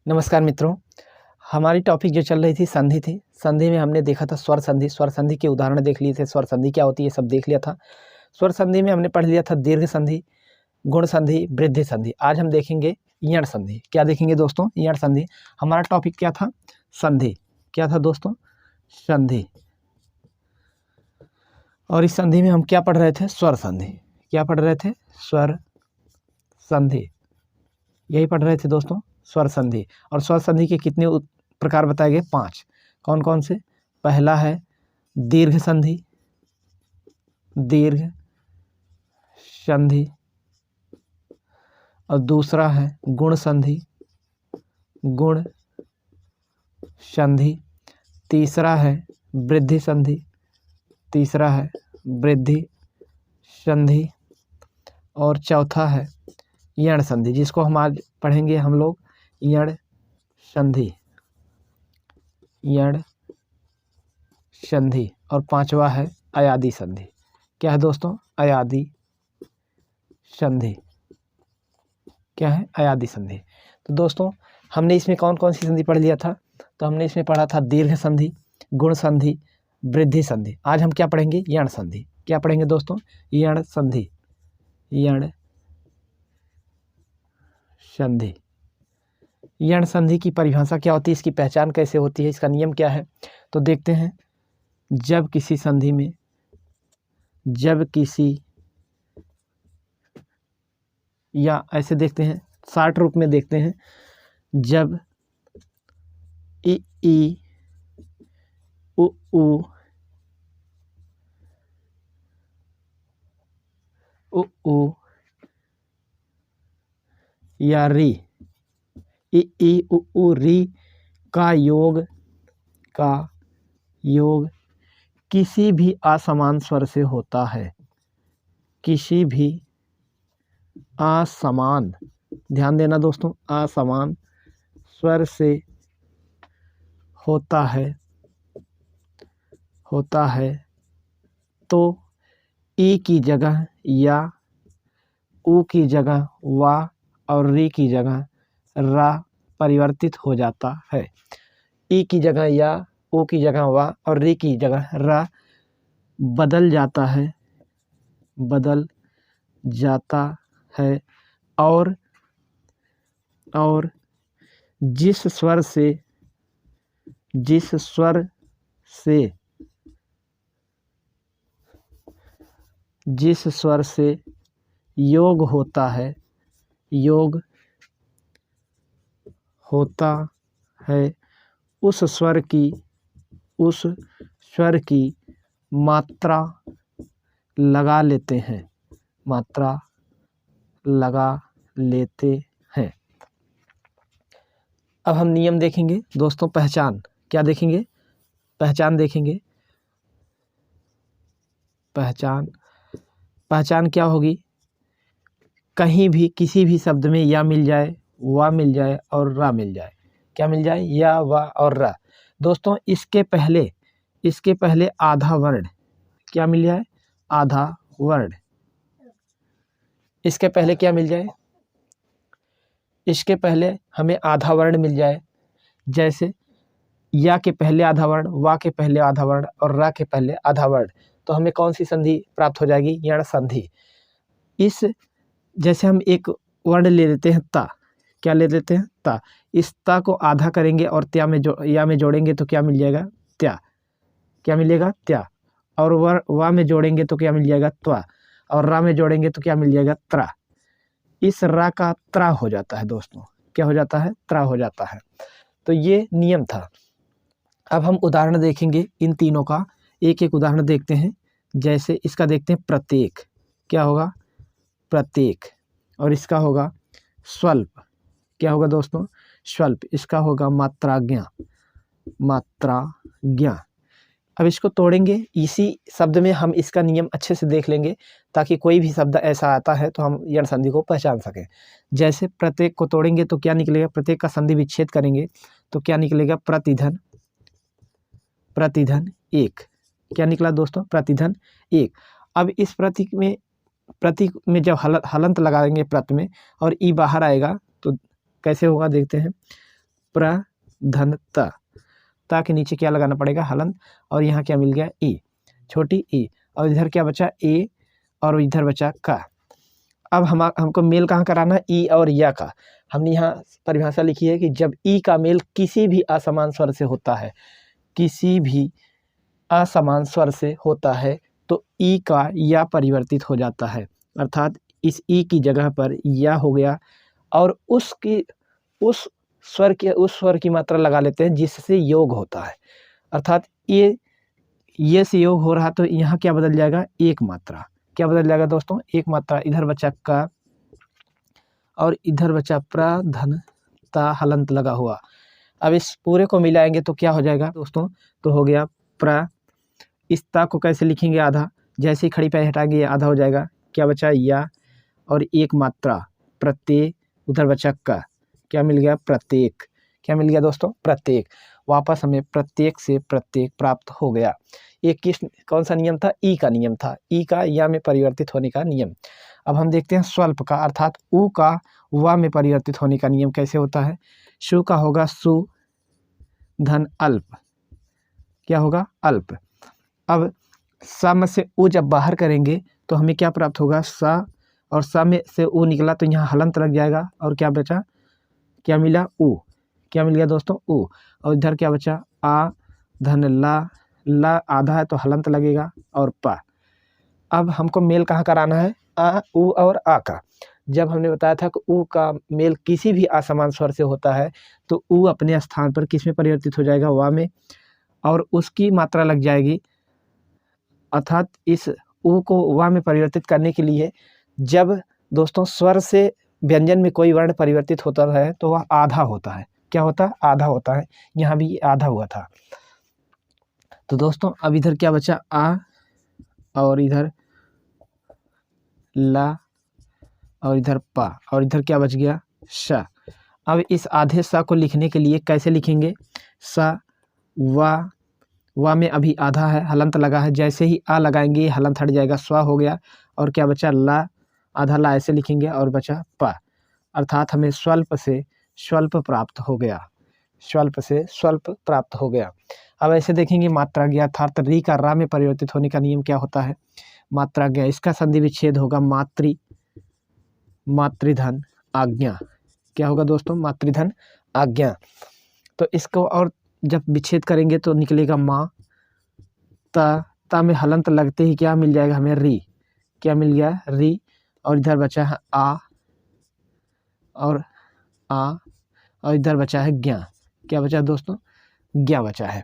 नमस्कार मित्रों, हमारी टॉपिक जो चल रही थी संधि थी। संधि में हमने देखा था स्वर संधि। स्वर संधि के उदाहरण देख लिए थे। स्वर संधि क्या होती है सब देख लिया था। स्वर संधि में हमने पढ़ लिया था दीर्घ संधि, गुण संधि, वृद्धि संधि। आज हम देखेंगे यण संधि। क्या देखेंगे दोस्तों? यण संधि। हमारा टॉपिक क्या था? संधि। क्या था दोस्तों? संधि। और इस संधि में हम क्या पढ़ रहे थे? स्वर संधि। क्या पढ़ रहे थे? स्वर संधि। यही पढ़ रहे थे दोस्तों, स्वर संधि। और स्वर संधि के कितने प्रकार बताए गए? 5। कौन कौन से? पहला है दीर्घ संधि, दीर्घ संधि। और दूसरा है गुण संधि, गुण संधि। तीसरा है वृद्धि संधि, तीसरा है वृद्धि संधि। और चौथा है यण संधि, जिसको हम आज पढ़ेंगे हम लोग यण संधि, यण संधि। और पांचवा है अयादी संधि। क्या है दोस्तों? अयादी संधि। क्या है? अयादी संधि। तो दोस्तों हमने इसमें कौन कौन सी संधि पढ़ लिया था? तो हमने इसमें पढ़ा था दीर्घ संधि, गुण संधि, वृद्धि संधि। आज हम क्या पढ़ेंगे? यण संधि। क्या पढ़ेंगे दोस्तों? यण संधि, यण संधि। यण संधि की परिभाषा क्या होती है? इसकी पहचान कैसे होती है? इसका नियम क्या है? तो देखते हैं। जब किसी संधि में, जब किसी, या ऐसे देखते हैं शार्ट रूप में देखते हैं, जब इ ई उ ऊ उ ऊ या री, इ ई उ ऊ री का योग किसी भी असमान स्वर से होता है, किसी भी असमान, ध्यान देना दोस्तों, असमान स्वर से होता है तो ई की जगह या ऊ की जगह वा और री की जगह रा परिवर्तित हो जाता है। ई की जगह या ऊ की जगह वा और री की जगह रा बदल जाता है, बदल जाता है। और जिस स्वर से योग होता है उस स्वर की मात्रा लगा लेते हैं, मात्रा लगा लेते हैं। अब हम नियम देखेंगे दोस्तों। पहचान क्या देखेंगे? पहचान देखेंगे। पहचान क्या होगी? कहीं भी किसी भी शब्द में या मिल जाए, वा मिल जाए और रा मिल जाए। क्या मिल जाए? या, वा और रा। दोस्तों इसके पहले आधा वर्ण क्या मिल जाए? आधा वर्ण। इसके पहले क्या मिल जाए? इसके पहले हमें आधा वर्ण मिल जाए। जैसे या के पहले आधा वर्ण, वा के पहले आधा वर्ण और रा के पहले आधा वर्ण, तो हमें कौन सी संधि प्राप्त हो जाएगी? यण संधि। जैसे हम एक वर्ण ले लेते हैं ता। क्या ले लेते हैं? ता। इस ता को आधा करेंगे और या में जोड़ेंगे तो क्या मिल जाएगा? त्या। क्या मिलेगा? त्या। और वा में जोड़ेंगे तो क्या मिल जाएगा? त्वा। और रा में जोड़ेंगे तो क्या मिल जाएगा? त्रा। इस रा का त्रा हो जाता है दोस्तों। क्या हो जाता है? त्रा हो जाता है। तो ये नियम था। अब हम उदाहरण देखेंगे इन तीनों का। एक एक उदाहरण देखते हैं। जैसे इसका देखते हैं प्रत्येक। क्या होगा? प्रत्येक। और इसका होगा स्वल्प। क्या होगा दोस्तों? स्वल्प। इसका होगा मात्राज्ञा, मात्राज्ञा। अब इसको तोड़ेंगे। इसी शब्द में हम इसका नियम अच्छे से देख लेंगे ताकि कोई भी शब्द ऐसा आता है तो हम यण संधि को पहचान सकें। जैसे प्रत्येक को तोड़ेंगे तो क्या निकलेगा? प्रत्येक का संधि विच्छेद करेंगे तो क्या निकलेगा? प्रतिधन, प्रतिधन एक। क्या निकला दोस्तों? प्रतिधन एक। अब इस प्रतीक में जब हलंत लगाएंगे प्रत में और ई बाहर आएगा तो कैसे होगा देखते हैं। प्र धन त, ता के नीचे क्या लगाना पड़ेगा, हलंत, और यहाँ क्या मिल गया, ई, छोटी ई, और इधर क्या बचा, ए, और इधर बचा का। अब हमको मेल कहाँ कराना है, ई और या का। हमने यहाँ परिभाषा लिखी है कि जब ई का मेल किसी भी असमान स्वर से होता है, किसी भी असमान स्वर से होता है, तो ई का या परिवर्तित हो जाता है, अर्थात इस ई की जगह पर या हो गया, और उस स्वर की मात्रा लगा लेते हैं जिससे योग होता है, अर्थात ये से योग हो रहा, तो यहाँ क्या बदल जाएगा, एक मात्रा। क्या बदल जाएगा दोस्तों, एक मात्रा। इधर बचा का और इधर बचा प्र धन ता हलंत लगा हुआ। अब इस पूरे को मिलाएंगे तो क्या हो जाएगा दोस्तों, तो हो गया प्र। इस ता को कैसे लिखेंगे, आधा, जैसे ही खड़ी पैर हटाएंगे ये आधा हो जाएगा। क्या बचा, या, और एक मात्रा प्रत्येक, उधर बचा का, क्या मिल गया, प्रत्येक। क्या मिल गया दोस्तों, प्रत्येक। वापस हमें प्रत्येक से प्रत्येक प्राप्त हो गया। ये कौन सा नियम था, ई का नियम था, ई का या में परिवर्तित होने का नियम। अब हम देखते हैं स्वल्प का, अर्थात उ का वा में परिवर्तित होने का नियम कैसे होता है। शु का होगा सु धन अल्प, क्या होगा, अल्प। अब सा में से उ जब बाहर करेंगे तो हमें क्या प्राप्त होगा, सा, और सा में से उ निकला तो यहाँ हलंत लग जाएगा, और क्या बचा, क्या मिला, उ। क्या मिल गया दोस्तों, उ। और इधर क्या बचा, आ धन ला, ला आधा है तो हलंत लगेगा, और पा। अब हमको मेल कहाँ कराना है, आ, उ और आ का। जब हमने बताया था कि उ का मेल किसी भी असमान स्वर से होता है, तो उ अपने स्थान पर किस में परिवर्तित हो जाएगा, वा में, और उसकी मात्रा लग जाएगी, अर्थात इस उ को वा में परिवर्तित करने के लिए जब दोस्तों स्वर से व्यंजन में कोई वर्ण परिवर्तित होता है तो वह आधा होता है। क्या होता है, आधा होता है। यहाँ भी आधा हुआ था। तो दोस्तों अब इधर क्या बचा, आ, और इधर ला, और इधर पा, और इधर क्या बच गया, श। अब इस आधे सा को लिखने के लिए कैसे लिखेंगे, सा, वा में अभी आधा है, हलंत लगा है, जैसे ही आ लगाएंगे हलंत हट जाएगा, स्वा हो गया, और क्या बचा, ला, आधा ला ऐसे लिखेंगे, और बचा पा, अर्थात हमें स्वल्प से स्वल्प प्राप्त हो गया, स्वल्प से स्वल्प प्राप्त हो गया। अब ऐसे देखेंगे मात्रा ज्ञा, अर्थात री का रा में परिवर्तित होने का नियम क्या होता है, मात्रा ज्ञा। इसका संधि विच्छेद होगा मातृधन आज्ञा। क्या होगा दोस्तों, मातृधन आज्ञा। तो इसको और जब विच्छेद करेंगे तो निकलेगा माँ, ता में हलंत लगते ही क्या मिल जाएगा हमें, री। क्या मिल गया, री, और इधर बचा है आ, और इधर बचा है ज्ञा। क्या बचा दोस्तों, ज्ञा बचा है।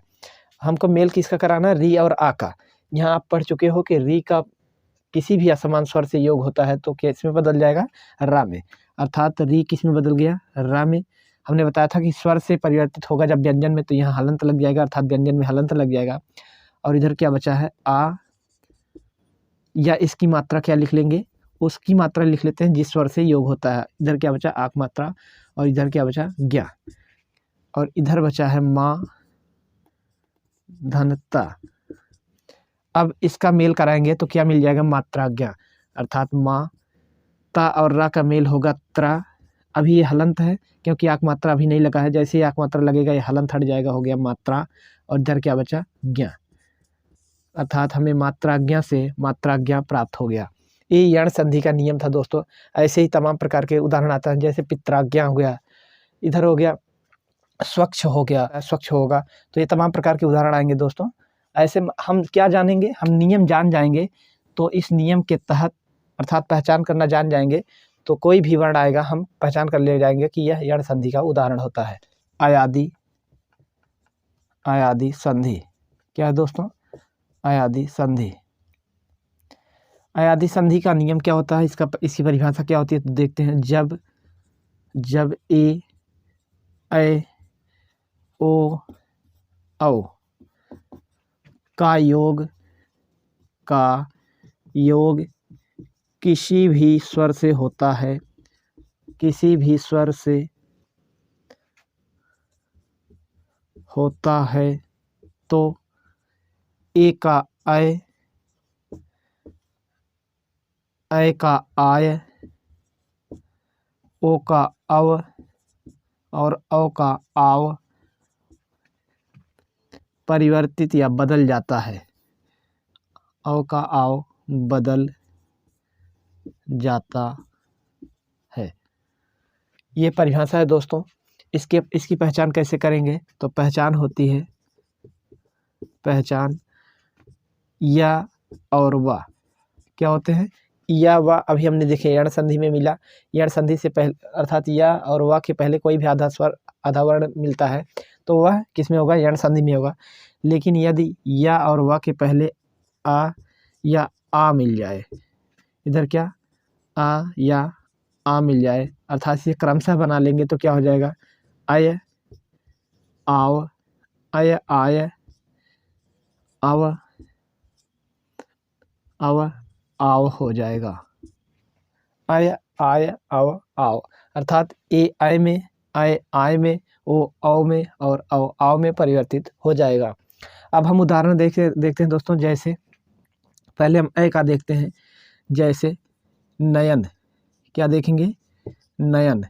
हमको मेल किसका कराना है, री और आ का। यहाँ आप पढ़ चुके हो कि री का किसी भी असमान स्वर से योग होता है तो किस में बदल जाएगा, रा में, अर्थात री किस में बदल गया, रा में। हमने बताया था कि स्वर से परिवर्तित होगा जब व्यंजन में, तो यहाँ हलंत लग जाएगा, अर्थात व्यंजन में हलंत लग जाएगा। और इधर क्या बचा है, आ, या इसकी मात्रा क्या लिख लेंगे, उसकी मात्रा लिख लेते हैं जिस स्वर से योग होता है। इधर क्या बचा, आक मात्रा, और इधर क्या बचा, ज्ञा, और इधर बचा है माँ धनता। अब इसका मेल कराएंगे तो क्या मिल जाएगा, मात्रा ज्ञा, अर्थात माँ, ता और रा का मेल होगा त्रा। अभी ये हलंत है क्योंकि आक मात्रा अभी नहीं लगा है, जैसे ही आक मात्रा लगेगा ये हलंत हट जाएगा, हो गया मात्रा, और इधर क्या बचा, ज्ञा, अर्थात हमें मात्राज्ञा से मात्राज्ञा प्राप्त हो गया। ये यण संधि का नियम था दोस्तों। ऐसे ही तमाम प्रकार के उदाहरण आता है, जैसे पित्राज्ञा हो गया, इधर हो गया स्वच्छ हो गया, स्वच्छ होगा, तो ये तमाम प्रकार के उदाहरण आएंगे दोस्तों। ऐसे हम क्या जानेंगे, हम नियम जान जाएंगे, तो इस नियम के तहत अर्थात पहचान करना जान जाएंगे, तो कोई भी वर्ण आएगा हम पहचान कर ले जाएंगे कि यह यण संधि का उदाहरण होता है। अयादि, अयादि संधि क्या है दोस्तों, अयादि संधि। अयादि संधि का नियम क्या होता है, इसकी परिभाषा क्या होती है, तो देखते हैं। जब ए, ऐ, ओ, औ का योग किसी भी स्वर से होता है, किसी भी स्वर से होता है, तो ए का ऐ, ऐ का आय, ओ का अव, और औ का आव परिवर्तित या बदल जाता है। औ का आव बदल जाता है। ये परिभाषा है दोस्तों। इसकी पहचान कैसे करेंगे? तो पहचान होती है, पहचान या और व क्या होते हैं? या व अभी हमने देखे यण संधि में मिला। यण संधि से पहले अर्थात या और व के पहले कोई भी आधा स्वर आधा वर्ण मिलता है तो वह किस में होगा? यण संधि में होगा। लेकिन यदि या और व के पहले आ या आ मिल जाए, इधर क्या आ या आ मिल जाए अर्थात इसे क्रमशः बना लेंगे तो क्या हो जाएगा? आय आव, आय आय, आव आव आव हो जाएगा। आय आय आव आव अर्थात ए आय में, आय आय में, ओ औ में और औ आव में परिवर्तित हो जाएगा। अब हम उदाहरण देखते हैं दोस्तों। जैसे पहले हम ए का देखते हैं। जैसे नयन, क्या देखेंगे? नयन।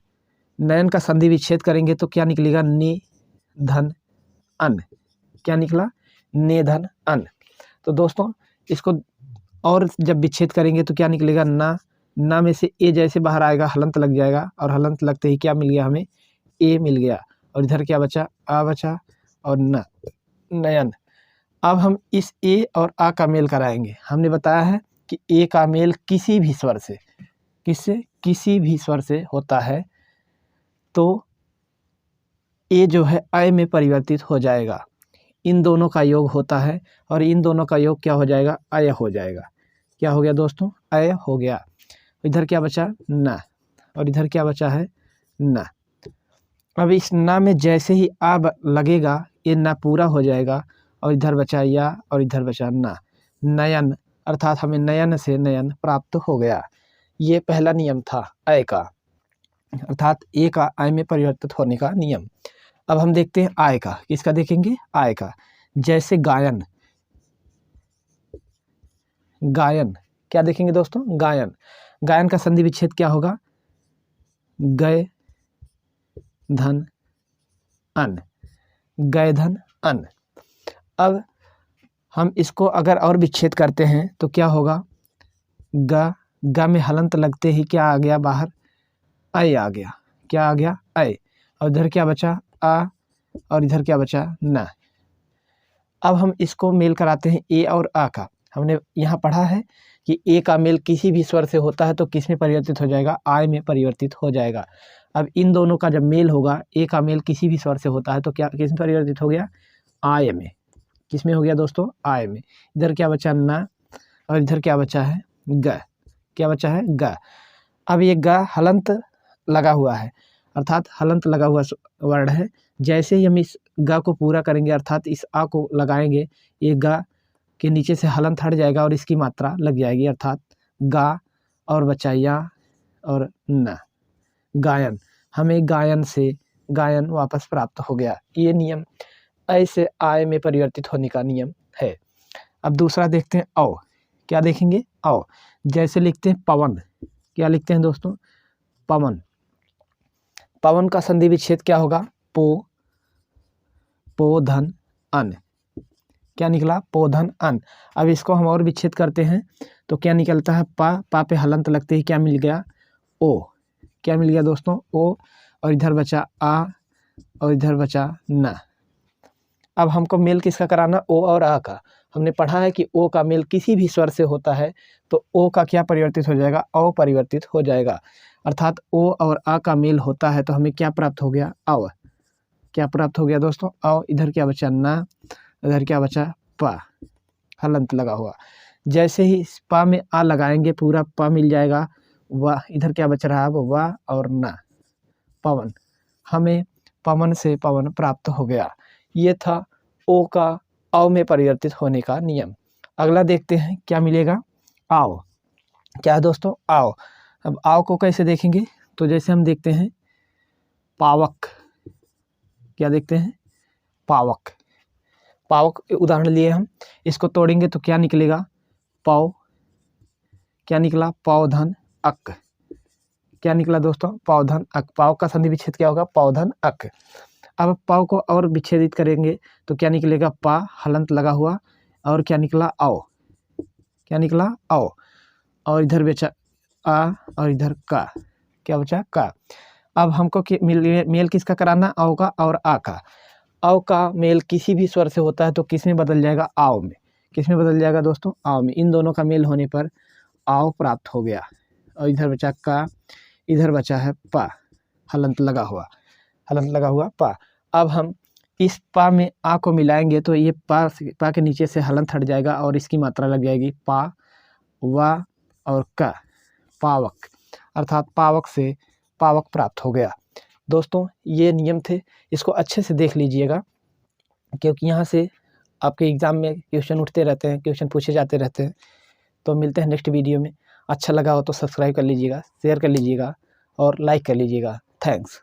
नयन का संधि विच्छेद करेंगे तो क्या निकलेगा? ने धन अन। क्या निकला? ने धन अन। तो दोस्तों इसको और जब विच्छेद करेंगे तो क्या निकलेगा? ना में से ए जैसे बाहर आएगा हलंत लग जाएगा और हलंत लगते ही क्या मिल गया? हमें ए मिल गया। और इधर क्या बचा? आ बचा और न, नयन। अब हम इस ए और आ का मेल कराएंगे। हमने बताया है कि ए का मेल किसी भी स्वर से, किससे? किसी भी स्वर से होता है तो ए जो है अय में परिवर्तित हो जाएगा। इन दोनों का योग होता है और इन दोनों का योग क्या हो जाएगा? अय हो जाएगा। क्या हो गया दोस्तों? अय हो गया। इधर क्या बचा? न। और इधर क्या बचा है? न। अब इस न में जैसे ही आ लगेगा ये न पूरा हो जाएगा और इधर बचा या और इधर बचा न। नयन अर्थात हमें नयन से नयन प्राप्त हो गया। ये पहला नियम था अय का, अर्थात ए का अय में परिवर्तित होने का नियम। अब हम देखते हैं आय का। किसका देखेंगे? आय का। जैसे गायन, गायन क्या देखेंगे दोस्तों? गायन। गायन का संधि विच्छेद क्या होगा? गय धन अन, गय धन अन। अब हम इसको अगर और विच्छेद करते हैं तो क्या होगा? ग में हलंत लगते ही क्या आ गया बाहर? अय आ गया। क्या आ गया? अय। और इधर क्या बचा? आ और इधर क्या बचा? न। अब हम इसको मेल कराते हैं ए और आ का। हमने यहाँ पढ़ा है कि ए का मेल किसी भी स्वर से होता है तो किस में परिवर्तित हो जाएगा? आय में परिवर्तित हो जाएगा। अब इन दोनों का जब मेल होगा, ए का मेल किसी भी स्वर से होता है तो क्या किस में परिवर्तित हो गया? आय में। किस में हो गया दोस्तों? आय में। इधर क्या बचा? न। और इधर क्या बचा है? ग। क्या बचा है? ग। अब ये ग हलंत लगा हुआ है, अर्थात हलंत लगा हुआ वर्ण है। जैसे ही हम इस ग को पूरा करेंगे अर्थात इस आ को लगाएंगे, ये ग के नीचे से हलंत हट जाएगा और इसकी मात्रा लग जाएगी, अर्थात गा और बचा या और न। गायन। हमें गायन से गायन वापस प्राप्त हो गया। ये नियम ऐसे आय में परिवर्तित होने का नियम है। अब दूसरा देखते हैं औ। क्या देखेंगे? औ। जैसे लिखते हैं पवन। क्या लिखते हैं दोस्तों? पवन। पवन का संधि विच्छेद क्या होगा? पो धन अन। क्या निकला? पो धन अन। अब इसको हम और विच्छेद करते हैं तो क्या निकलता है? पा पे हलंत लगते ही क्या मिल गया? ओ। क्या मिल गया दोस्तों? ओ। और इधर बचा आ और इधर बचा न। अब हमको मेल किसका कराना? ओ और आ का। हमने पढ़ा है कि ओ का मेल किसी भी स्वर से होता है तो ओ का क्या परिवर्तित हो जाएगा? औ परिवर्तित हो जाएगा। अर्थात ओ और आ का मेल होता है तो हमें क्या प्राप्त हो गया? अव। क्या प्राप्त हो गया दोस्तों? अव। इधर क्या बचा? ना। इधर क्या बचा? पा, हलंत लगा हुआ। जैसे ही इस पा में आ लगाएंगे पूरा पा मिल जाएगा। वाह, इधर क्या बच रहा है? अब वाह और ना, पवन। हमें पवन से पवन प्राप्त हो गया। ये था ओ का औ में परिवर्तित होने का नियम। अगला देखते हैं क्या मिलेगा? आओ। क्या है दोस्तों? आओ। अब आओ को कैसे देखेंगे? तो जैसे हम देखते हैं पावक। क्या देखते हैं? पावक। पावक उदाहरण लिए हम, इसको तोड़ेंगे तो क्या निकलेगा? पाव। क्या निकला? पाव धन अक। क्या निकला दोस्तों, पौधन अक। पाव का संधि विच्छेद क्या होगा, पौधन अक। अब पाव को और विच्छेदित करेंगे तो क्या निकलेगा, पा हलंत लगा हुआ, और क्या निकला, आओ। क्या निकला, आओ। और इधर बचा आ और इधर का, क्या बचा, का। अब हमको मेल किसका कराना, औ का और आ का। औ का मेल किसी भी स्वर से होता है तो किस में बदल जाएगा, आओ में। किस में बदल जाएगा दोस्तों, आओ में। इन दोनों का मेल होने पर आओ प्राप्त हो गया। और इधर बचा का, इधर बचा है पा, हलंत लगा हुआ, हलंत लगा हुआ पा। अब हम इस पा में आ को मिलाएंगे तो ये पा के नीचे से हलंत हट जाएगा और इसकी मात्रा लग जाएगी पा, वा और का, पावक। अर्थात पावक से पावक प्राप्त हो गया। दोस्तों ये नियम थे, इसको अच्छे से देख लीजिएगा, क्योंकि यहाँ से आपके एग्ज़ाम में क्वेश्चन उठते रहते हैं, क्वेश्चन पूछे जाते रहते हैं। तो मिलते हैं नेक्स्ट वीडियो में। अच्छा लगा हो तो सब्सक्राइब कर लीजिएगा, शेयर कर लीजिएगा और लाइक कर लीजिएगा। थैंक्स।